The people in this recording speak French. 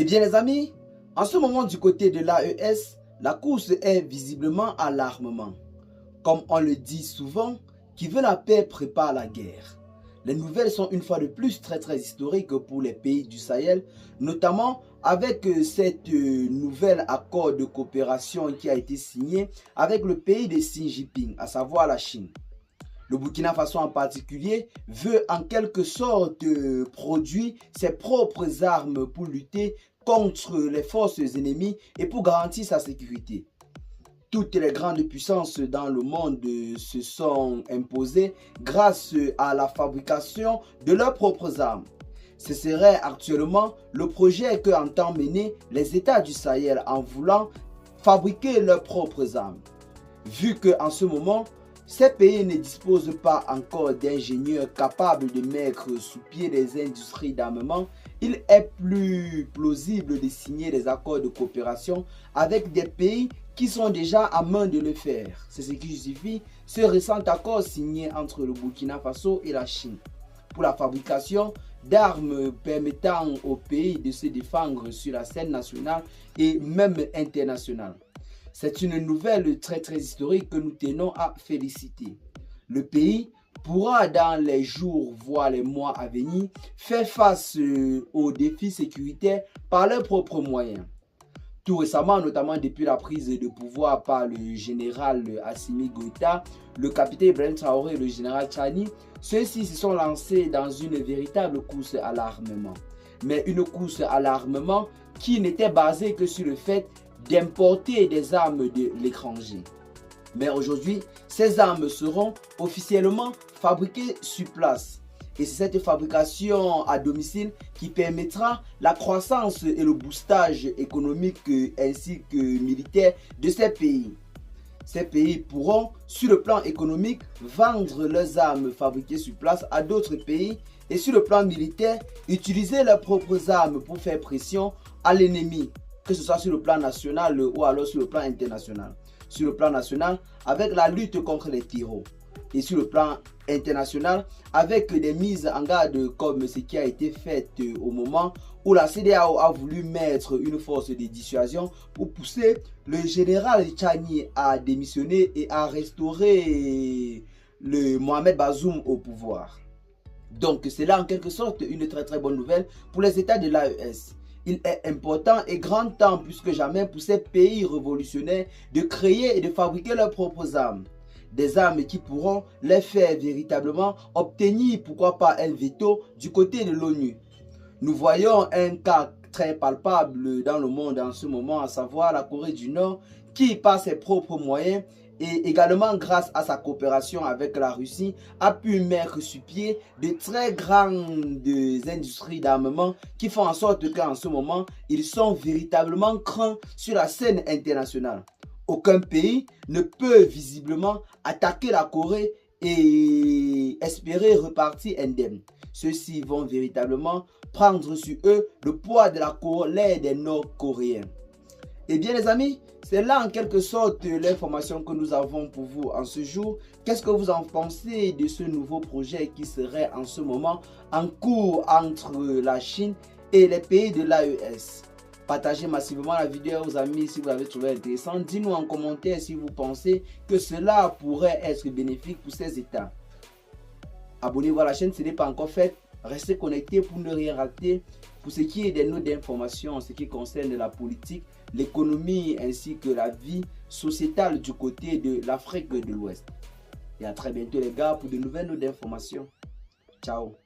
Eh bien les amis, en ce moment du côté de l'AES, la course est visiblement à l'armement. Comme on le dit souvent, qui veut la paix prépare la guerre. Les nouvelles sont une fois de plus très historiques pour les pays du Sahel, notamment avec cette nouvel accord de coopération qui a été signé avec le pays de Xi Jinping, à savoir la Chine. Le Burkina Faso en particulier veut en quelque sorte produire ses propres armes pour lutter contre les forces ennemies et pour garantir sa sécurité. Toutes les grandes puissances dans le monde se sont imposées grâce à la fabrication de leurs propres armes. Ce serait actuellement le projet que entendent mener les États du Sahel en voulant fabriquer leurs propres armes. Vu qu'en ce moment, ces pays ne disposent pas encore d'ingénieurs capables de mettre sous pied des industries d'armement, il est plus plausible de signer des accords de coopération avec des pays qui sont déjà à main de le faire. C'est ce qui justifie ce récent accord signé entre le Burkina Faso et la Chine pour la fabrication d'armes permettant aux pays de se défendre sur la scène nationale et même internationale. C'est une nouvelle très historique que nous tenons à féliciter. Le pays pourra dans les jours, voire les mois à venir, faire face aux défis sécuritaires par leurs propres moyens. Tout récemment, notamment depuis la prise de pouvoir par le général Assimi Goïta, le capitaine Ibrahim Traoré et le général Tchani, ceux-ci se sont lancés dans une véritable course à l'armement. Mais une course à l'armement qui n'était basée que sur le fait d'importer des armes de l'étranger. Mais aujourd'hui, ces armes seront officiellement fabriquées sur place. Et c'est cette fabrication à domicile qui permettra la croissance et le boostage économique ainsi que militaire de ces pays. Ces pays pourront, sur le plan économique, vendre leurs armes fabriquées sur place à d'autres pays et sur le plan militaire, utiliser leurs propres armes pour faire pression à l'ennemi, que ce soit sur le plan national ou alors sur le plan international. Sur le plan national, avec la lutte contre les terroristes. Et sur le plan international, avec des mises en garde comme ce qui a été fait au moment où la CEDEAO a voulu mettre une force de dissuasion pour pousser le général Tchani à démissionner et à restaurer le Mohamed Bazoum au pouvoir. Donc c'est là en quelque sorte une très bonne nouvelle pour les États de l'AES. Il est important et grand temps plus que jamais pour ces pays révolutionnaires de créer et de fabriquer leurs propres armes. Des armes qui pourront les faire véritablement obtenir, pourquoi pas, un veto du côté de l'ONU. Nous voyons un cas très palpable dans le monde en ce moment, à savoir la Corée du Nord, qui par ses propres moyens et également grâce à sa coopération avec la Russie, a pu mettre sur pied de très grandes industries d'armement qui font en sorte qu'en ce moment, ils sont véritablement craints sur la scène internationale. Aucun pays ne peut visiblement attaquer la Corée et espérer repartir indemne. Ceux-ci vont véritablement prendre sur eux le poids de la colère des Nord-Coréens. Eh bien les amis, c'est là en quelque sorte l'information que nous avons pour vous en ce jour. Qu'est-ce que vous en pensez de ce nouveau projet qui serait en ce moment en cours entre la Chine et les pays de l'AES? Partagez massivement la vidéo aux amis si vous l'avez trouvé intéressant. Dites-nous en commentaire si vous pensez que cela pourrait être bénéfique pour ces États. Abonnez-vous à la chaîne si ce n'est pas encore fait. Restez connectés pour ne rien rater pour ce qui est des notes d'information en ce qui concerne la politique, l'économie ainsi que la vie sociétale du côté de l'Afrique de l'Ouest. Et à très bientôt les gars pour de nouvelles notes d'information. Ciao.